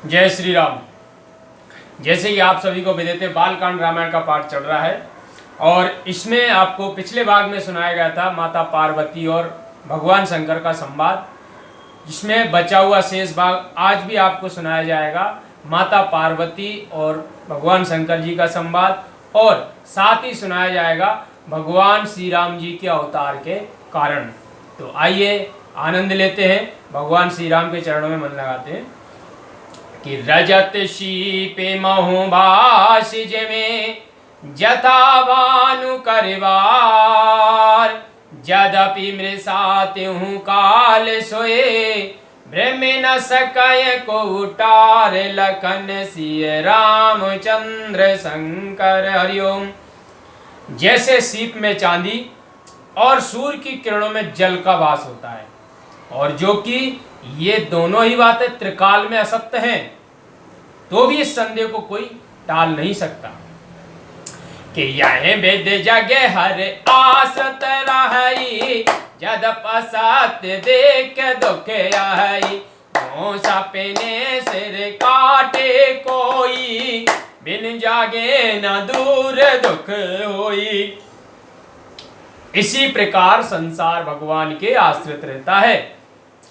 जय श्री राम। जैसे कि आप सभी को विदित बालकांड रामायण का पाठ चल रहा है और इसमें आपको पिछले भाग में सुनाया गया था माता पार्वती और भगवान शंकर का संवाद। जिसमें बचा हुआ शेष भाग आज भी आपको सुनाया जाएगा, माता पार्वती और भगवान शंकर जी का संवाद, और साथ ही सुनाया जाएगा भगवान श्री राम जी के अवतार के कारण। तो आइए आनंद लेते हैं, भगवान श्री राम के चरणों में मन लगाते हैं। कि रजत शीपे महुभाष में जथा भानु करवार, जदपि मृषा त्यों काल सोए, ब्रह्म न सकय को उटार, लखन सिय रामचंद्र शंकर। हरिओम। जैसे सीप में चांदी और सूर्य की किरणों में जल का वास होता है, और जो कि ये दोनों ही बातें त्रिकाल में असत्य हैं, तो भी इस संदेह को कोई टाल नहीं सकता कि यह वेद जग हर आसत रही, जद पसत देख दुख आई, सपने सिर काटे कोई, बिन जागे न दूर दुख होई। इसी प्रकार संसार भगवान के आश्रित रहता है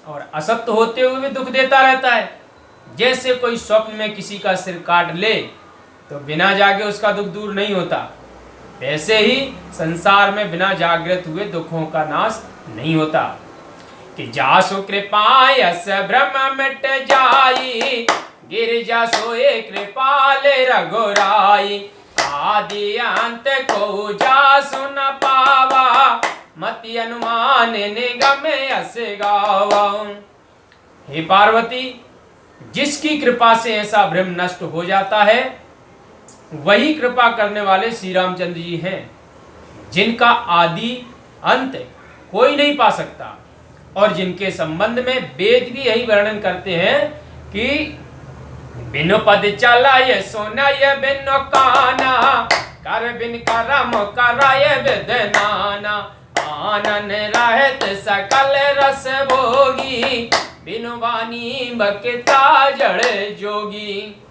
और असत्य होते हुए भी दुख देता रहता है। जैसे कोई स्वप्न में किसी का सिर काट ले तो बिना जागे उसका दुख दूर नहीं होता, वैसे ही संसार में बिना जागृत हुए दुखों का नाश नहीं होता। कि जासु कृपा यस भ्रम मिट जाई, गिरिजा सोए कृपाल रघुराई, आदि अंत को जासु न पावा, मति अनुमान निगम यस गावा। हे पार्वती, जिसकी कृपा से ऐसा भ्रम नष्ट हो जाता है, वही कृपा करने वाले श्री रामचंद्र जी हैं, जिनका आदि अंत कोई नहीं पा सकता, और जिनके संबंध में वेद भी यही वर्णन करते हैं कि बिनु पद चलाय सोनाय बिनु काना, कर बिन करम कराय विद नाना, आनन रहत सकल रस भोगी, बिनु वाणी बकता जड़ जोगी।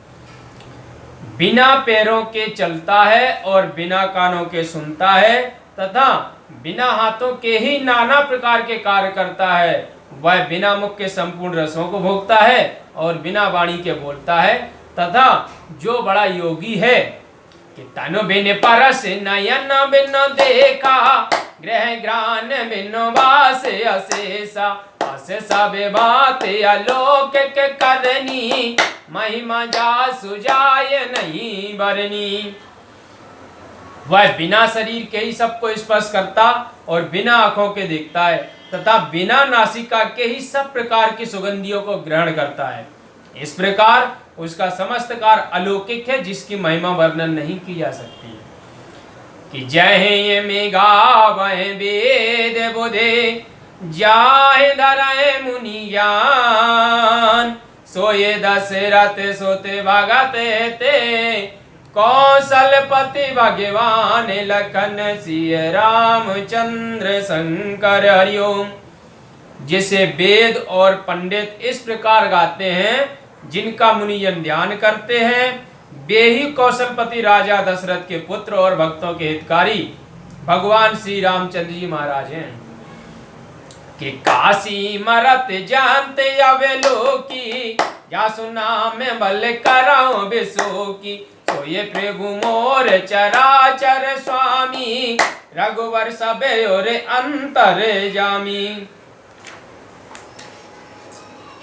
बिना पैरों के चलता है और बिना कानों के सुनता है, तथा बिना हाथों के ही नाना प्रकार के कार्य करता है। वह बिना मुख के संपूर्ण रसों को भोगता है और बिना वाणी के बोलता है। तथा जो बड़ा योगी है कि तनु बिन परस नयन बिन देखा, ग्रह ग्रान बिन वास अशेषा, अस सब बात अलौकिक करनी, महिमा जा सुजाय नहीं बरनी। वह बिना शरीर के ही सबको स्पर्श करता और बिना आंखों के देखता है, तथा बिना नासिका के ही सब प्रकार की सुगंधियों को ग्रहण करता है। इस प्रकार उसका समस्त कार्य अलौकिक है, जिसकी महिमा वर्णन नहीं की जा सकती। कि जय में गावह वेद बुधे, जाहि धरय मुनि ज्ञान, सोए दशरथ सुत भगत ते, कौशलपति भगवान लखन सिय रामचंद्र शंकर। हरिओम। जिसे वेद और पंडित इस प्रकार गाते हैं, जिनका मुनिजन ध्यान करते हैं, वे ही कौशलपति राजा दशरथ के पुत्र और भक्तों के हितकारी भगवान श्री रामचंद्र जी महाराज हैं। कि काशी मरत जानते अवलोकी, जासु नाम बल कराओ बिसोकी, सोये प्रभु मोर चराचर स्वामी, रघुवर सबे और अंतर जामी।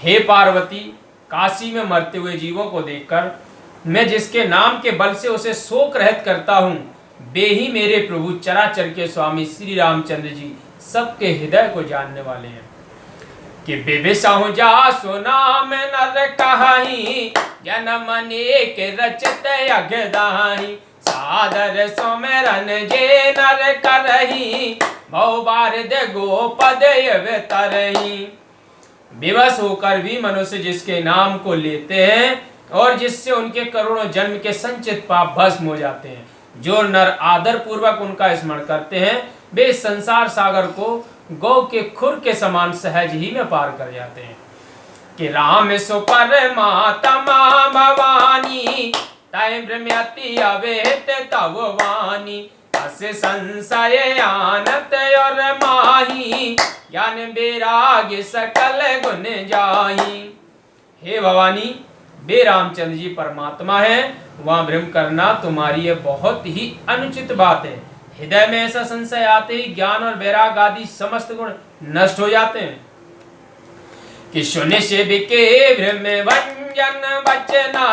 हे पार्वती, काशी में मरते हुए जीवों को देखकर मैं जिसके नाम के बल से उसे शोक रहित करता हूँ, वे ही मेरे प्रभु चराचर के स्वामी श्री रामचंद्र जी सबके हृदय को जानने वाले हैं। कि बिबिसाहु जासु नाम नर कहाही, जन्म अनेक रचत अगदाही, सादर सुमिरन जे नर करही, भव बारिद गोपद तरही। विवश होकर भी मनुष्य जिसके नाम को लेते हैं और जिससे उनके करोड़ों जन्म के संचित पाप भस्म हो जाते हैं, जो नर आदर पूर्वक उनका स्मरण करते हैं, वे संसार सागर को गौ के खुर के समान सहज ही में पार कर जाते हैं। कि राम सो परमात्मा भवानी, तय भ्रम्यति अवेत तव वाणी। अस संशय आनत और माही, ज्ञान बैराग्य सकल गुण जाही। हे भवानी, वे रामचंद्र जी परमात्मा है, वहां भ्रम करना तुम्हारी ये बहुत ही अनुचित बात है। हृदय में ऐसा संशय आते ही ज्ञान और वैराग आदि समस्त गुण नष्ट हो जाते हैं। कि सुन शिव के भ्रम भंजन बचना,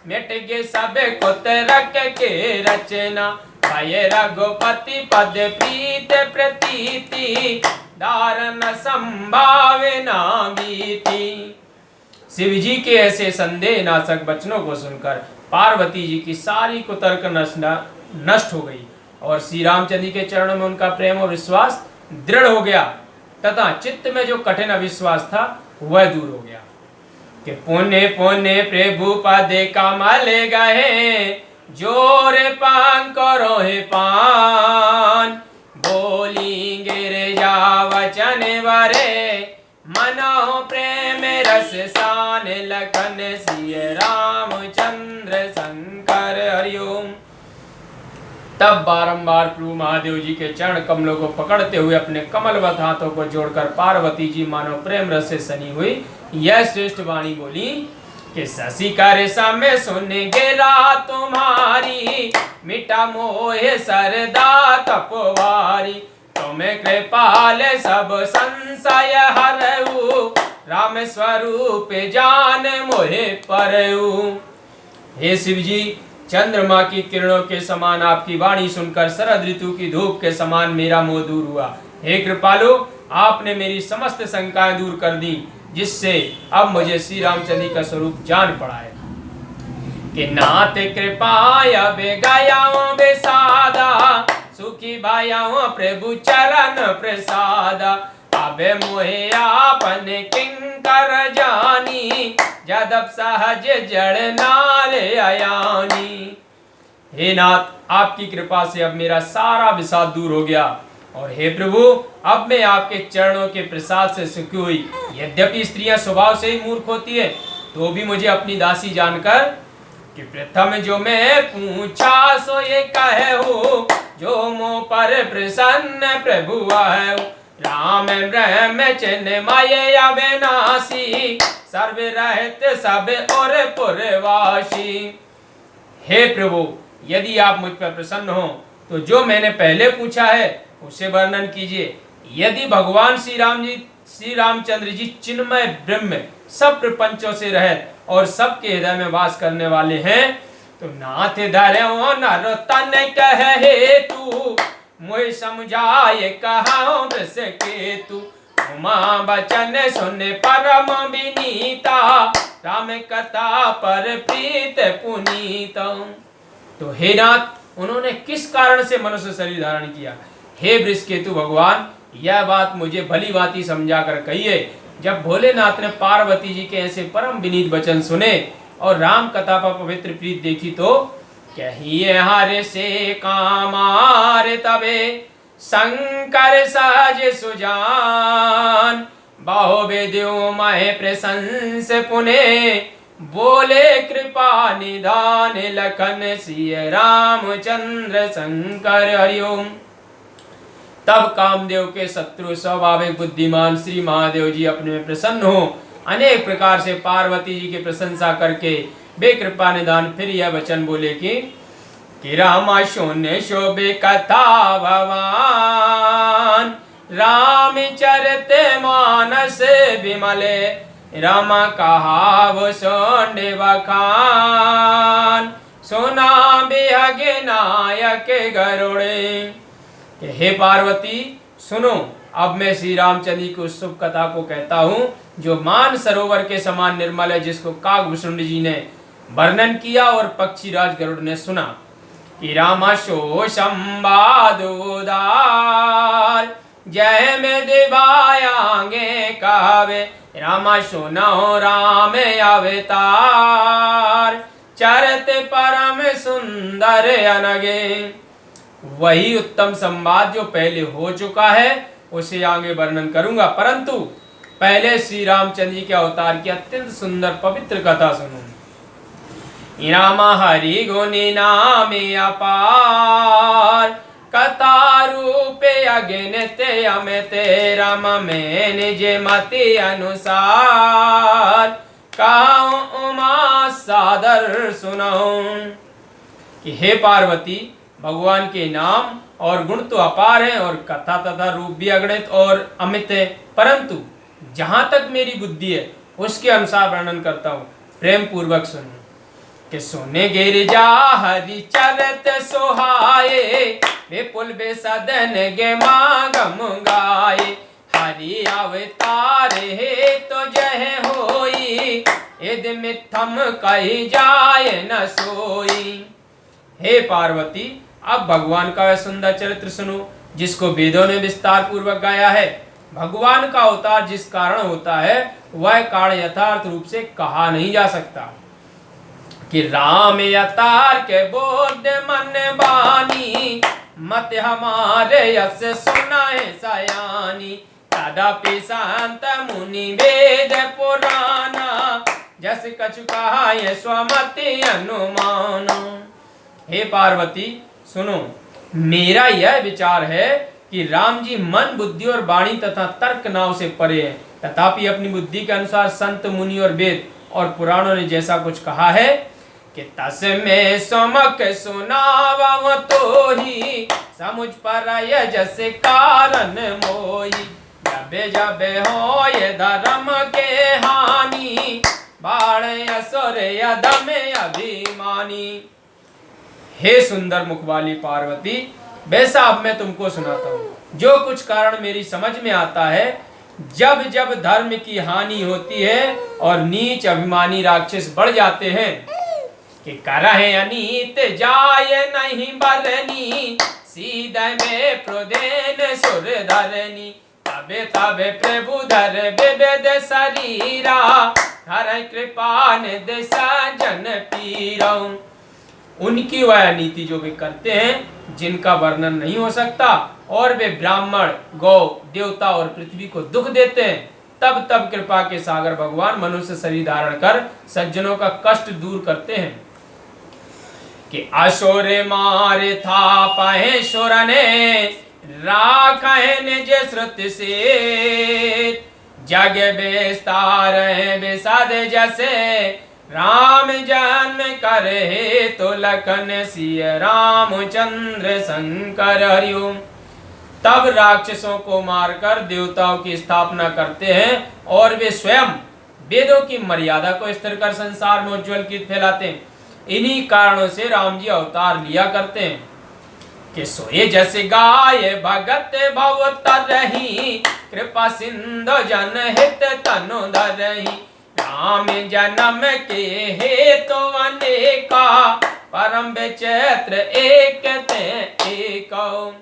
मिट गए सब कुतरक के रचना। भय रघुपति पद प्रीत प्रतीति, दारन संभावना बीती। शिव जी के ऐसे संदेह नाशक वचनों को सुनकर पार्वती जी की सारी कुतर्क नष्ट हो गई और श्री रामचंद्र के चरणों में उनका प्रेम और विश्वास दृढ़ हो गया तथा चित्त में जो कठिन अविश्वास था वह दूर हो गया। कि पुण्य पुण्य प्रभु पद कमल गए, जोर पान करो हे पान। बोली गिरजा वचन वरे, मनो प्रेम रस सान। लखन सिय रामचंद्र शंकर हरिओम। तब बारंबार प्रभु महादेव जी के चरण कमलों को पकड़ते हुए अपने कमलवत हाथों को जोड़कर पार्वती जी मानो प्रेम रस से सनी हुई यह श्रेष्ठ वाणी बोली कि शशि कर समय सुन गिरा तुम्हारी, मिटा मोह सरदा तपवारी। तुम्हें कृपाल सब संशय हरऊ, राम स्वरूप जान मोहे परऊ। हे शिव जी, चंद्रमा की किरणों के समान आपकी वाणी सुनकर शरद ऋतु की धूप के समान मेरा मोह दूर हुआ। हे कृपालु, आपने मेरी समस्त शंकाएं दूर कर दी, जिससे अब मुझे श्री रामचंद्र का स्वरूप जान पड़ा है। कि नाथ कृपाय गया बेसादा, सुखी भायाओ प्रभु चरण प्रसादा। अबे मोहे आपन किंकर जानी, जदब सहज जड़ नाल अयानी। हे नाथ, आपकी कृपा से अब मेरा सारा विषाद दूर हो गया और हे प्रभु, अब मैं आपके चरणों के प्रसाद से सुखी हुई। यद्यपि स्त्रियां स्वभाव से ही मूर्ख होती है, तो भी मुझे अपनी दासी जानकर कि प्रथम जो मैं पूछा सो ये कहे हो, जो मुँह पर प्रसन्न प्रभु है। राम ब्रह्म चिन्ह माये अविनाशी, सर्व रहत सब और पुरवासी। हे प्रभु, यदि आप मुझ पर प्रसन्न हो तो जो मैंने पहले पूछा है उसे वर्णन कीजिए। यदि भगवान श्री रामचंद्र जी चिन्मय ब्रह्म सब प्रपंचों से रहत और सबके हृदय में वास करने वाले हैं, तो नाथ धरो नर तन कहे तू, मोहि समझाए कहाऊं वृष केतु। उमा बचन सुन परम विनीता, राम कथा पर प्रीत पुनीता। तो हे नाथ, उन्होंने किस कारण से मनुष्य शरीर धारण किया? हे वृषकेतु भगवान, यह बात मुझे भली भांति समझा कर कहिए। जब भोलेनाथ ने पार्वती जी के ऐसे परम विनीत वचन सुने और राम कथा पर पवित्र प्रीत देखी, तो कहिए हर से कामार तबे, शंकर सहज सुजान। बाहो वेद्यो महे प्रशंस पुने, बोले कृपा निधान। लखन सिय रामचंद्र शंकर हरिओम। तब कामदेव के शत्रु स्वाभाविक बुद्धिमान श्री महादेव जी अपने में प्रसन्न हो अनेक प्रकार से पार्वती जी की प्रशंसा करके बे कृपा निदान फिर यह वचन बोले कि रामा शून्य शोभे कथा भवान, राम चरित मानस विमले। रामा कहाव सोंडे बखान, सुना बिहग नायक गरुड़े। हे पार्वती सुनो, अब मैं श्री रामचंद्र की उस शुभ कथा को कहता हूँ जो मान सरोवर के समान निर्मल है, जिसको काकभूषण जी ने वर्णन किया और पक्षीराज गरुड़ ने सुना। कि रामा शो संवादोदार, जय में दिवायांगे कावे। रामा सुनो राम अवतार, चरत परम सुंदर अनगे। वही उत्तम संवाद जो पहले हो चुका है उसे आगे वर्णन करूंगा, परंतु पहले श्री रामचंद्र जी के अवतार की अत्यंत सुंदर पवित्र कथा सुनो। राम हरि गुण नामे अपार, कथा रूपे अगिनत अमित, राम में निज मति अनुसार, काहूँ उमा सादर सुनाऊं। कि हे पार्वती, भगवान के नाम और गुण तो अपार हैं और कथा तथा रूप भी अगणित और अमित है, परंतु जहां तक मेरी बुद्धि है उसके अनुसार वर्णन करता हूँ, प्रेम पूर्वक सुनो। कि सोने गिरजा हरि चरत सोहाए, विपुल बेसदन गे मागम गाए, हरि अवतार हे तो जय होई, इद मिथम कही जाए न सोई। हे पार्वती, अब भगवान का वह सुंदर चरित्र सुनो जिसको वेदों ने विस्तार पूर्वक गाया है। भगवान का अवतार जिस कारण होता है वह कारण यथार्थ रूप से कहा नहीं जा सकता। कि राम अवतार के बोध मन बानी, मत हमारे यस सुनाए सयानी, तदपि संत मुनि वेद पुराना, जस कछु कहाए स्वमति अनुमान। हे पार्वती सुनो, मेरा यह विचार है कि राम जी मन बुद्धि और वाणी तथा तर्क नाव से परे हैं, तथापि अपनी बुद्धि के अनुसार संत मुनि और वेद और पुराणों ने जैसा कुछ कहा है कि तस में समक सुनाव तो ही, समुझ पर जस कारण मोही, जबे जबे हो ये धर्म के हानि, बाण असुर यदम अभिमानी। हे सुंदर मुख वाली पार्वती, वैसा अब मैं तुमको सुनाता हूँ जो कुछ कारण मेरी समझ में आता है। जब जब धर्म की हानि होती है और नीच अभिमानी राक्षस बढ़ जाते हैं, कि करहे अनीत जाय नहीं बरनी, सीधे में प्रोदेन सुर धरनी, तबे तबे प्रभु धर विविध शरीरा, हर कृपा निधि सजन पीरऊं। उनकी वह नीति जो वे करते हैं जिनका वर्णन नहीं हो सकता, और वे ब्राह्मण, गौ, देवता और पृथ्वी को दुख देते हैं, तब तब कृपा के सागर भगवान मनुष्य शरीर धारण कर सज्जनों का कष्ट दूर करते हैं। कि असुर मारे था पहे सुर ने, राखे निज श्रुति से, जग बेस्तार बेसाद जैसे, राम जन्म करे तो लखन सिय रामचंद्र शंकर हरिओम। तब राक्षसों को मारकर देवताओं की स्थापना करते हैं और वे स्वयं वेदों की मर्यादा को स्थिर कर संसार में उज्ज्वल कीर्ति फैलाते हैं। इन्हीं कारणों से राम जी अवतार लिया करते हैं। कि सोए जस गाय भगत भव तरही, कृपा सिंधु जन हित तनु धरही, राम जन्म के हेतु अनेका, परम विचित्र एक ते एकौ।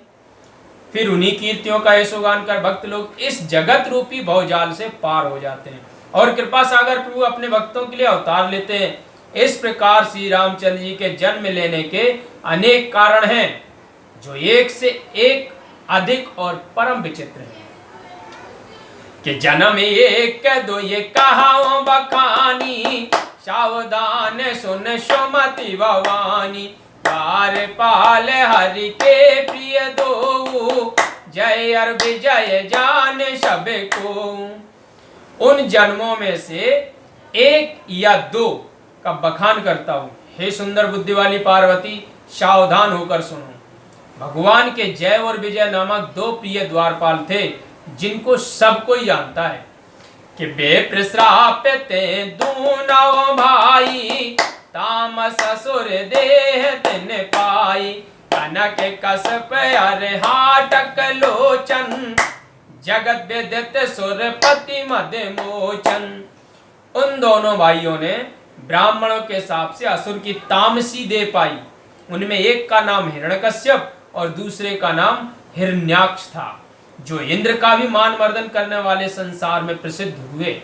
फिर उन्हीं कीर्तियों का यशोगान कर भक्त लोग इस जगत रूपी भवजाल से पार हो जाते हैं और कृपा सागर प्रभु अपने भक्तों के लिए अवतार लेते हैं। इस प्रकार श्री रामचंद्र जी के जन्म लेने के अनेक कारण हैं जो एक से एक अधिक और परम विचित्र हैं। कि जन्म एक दो ये कहाओ बखानी, सावधान सुन सुमति भवानी, पार पाल हरि के प्रिय दो, जय और विजय जान सब को। उन जन्मों में से एक या दो का बखान करता हूँ। हे सुंदर बुद्धि वाली पार्वती, सावधान होकर सुनो। भगवान के जय और विजय नामक दो प्रिय द्वारपाल थे जिनको सब कोई जानता है। कि बेप्र श्राप्यते दूनौ भाई, तामस असुर देह तिन पाई, कनक कसप अरे हाटक लोचन, जगत विदित सुरपति मद मोचन। उन दोनों भाइयों ने ब्राह्मणों के हिसाब से असुर की तामसी दे पाई। उनमें एक का नाम हिरण्यकश्यप और दूसरे का नाम हिरण्याक्ष था, जो इंद्र का भी मान मर्दन करने वाले संसार में प्रसिद्ध हुए।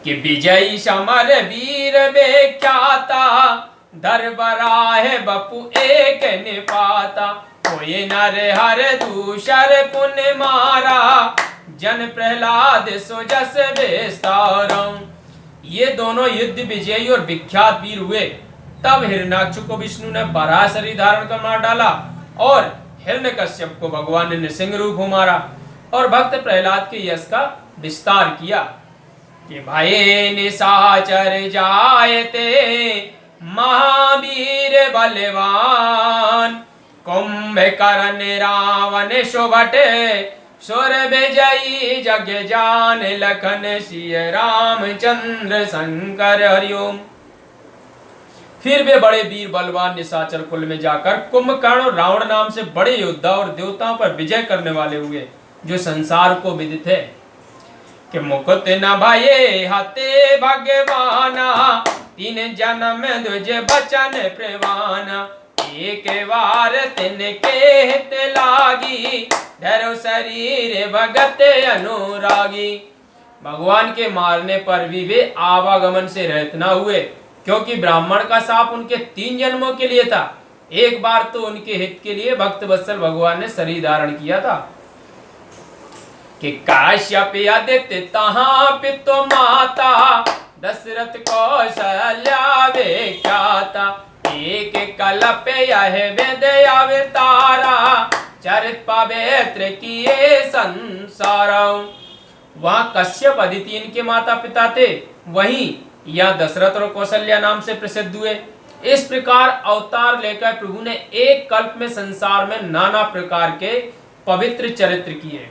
कि विजयी समर वीर बेख्याता, दरबराह बपु एक निपाता, कोई नर हर दूसर पुन मारा, जन प्रहलाद सो जस बेस्तारम। ये दोनों युद्ध विजयी और विख्यात वीर हुए। तब हिरण्याक्ष को विष्णु ने पराशरी धारण कर मार डाला और हिरण्यकश्यप को भगवान ने नृसिंह रूप हो मारा और भक्त प्रहलाद के यश का विस्तार किया कि भये निशाचर जायते महावीर बलवान, कुंभकर्ण रावण शोभटे सुर विजयी जग जान, लखन सिय रामचंद्र शंकर हरिओम। फिर वे बड़े वीर बलवान निशाचर कुल में जाकर कुंभकर्ण और रावण नाम से बड़े योद्धा और देवताओं पर विजय करने वाले हुए, जो संसार को विदित है कि मुकुट न भये हते भगवाना, तीन जन्म द्विज बचन प्रवाना, एक बार तिनके हित लागी, धरो शरीर भगत अनुरागी। भगवान के मारने पर भी वे आवागमन से रहित न हुए, क्योंकि ब्राह्मण का शाप उनके 3 जन्मों के लिए था। एक बार तो उनके हित के लिए भक्त वत्सल भगवान ने शरीर धारण किया था कि काश्यप आदित्य तहाँ पितु माता, दशरथ कौशल्या विख्याता, एक कल्प यह वेद अवतारा, चरित पवित्र किए संसार। वहाँ कश्यप अदिति इनके माता पिता थे, वहीं यह दशरथ और कौशल्या नाम से प्रसिद्ध हुए। इस प्रकार अवतार लेकर प्रभु ने एक कल्प में संसार में नाना प्रकार के पवित्र चरित्र किए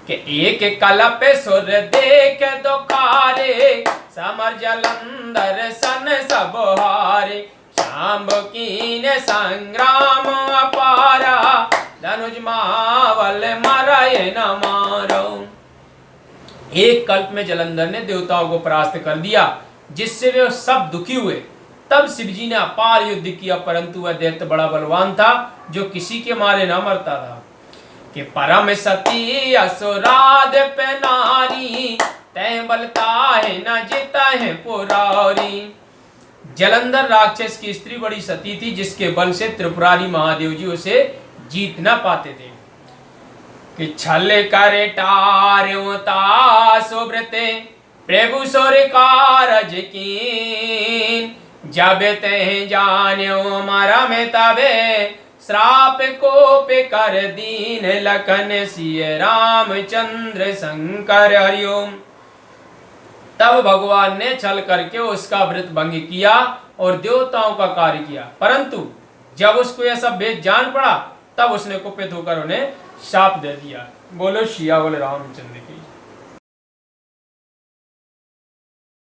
कि एक कल्प सुर देख दुखारे, समर जलंधर सन सब हारे, शांब कीन संग्राम अपारा, धनुज मावल मरय न मारो। एक कल्प में जलंधर ने देवताओं को परास्त कर दिया, जिससे वे सब दुखी हुए। तब शिवजी ने अपार युद्ध किया, परंतु वह दैत्य बड़ा बलवान था, जो किसी के मारे न मरता था कि परम सती असुराध पे नारी, तय बलता है न जीता है पुरारी। जलंधर राक्षस की स्त्री बड़ी सती थी, जिसके बल से त्रिपुरारी महादेव जी उसे जीत न पाते थे कि छल करे टार्योता सुब्रते, प्रभु सुर कारज कीन, जब ते जान्यो मरम तबे, श्राप कोप कर दीन, लखन सिय रामचंद्र शंकर हरिओम। तब भगवान ने छल करके उसका व्रत भंग किया और देवताओं का कार्य किया, परंतु जब उसको यह सब भेद जान पड़ा, तब उसने कुपित होकर उन्हें शाप दे दिया। बोलो सिया बोले रामचंद्र।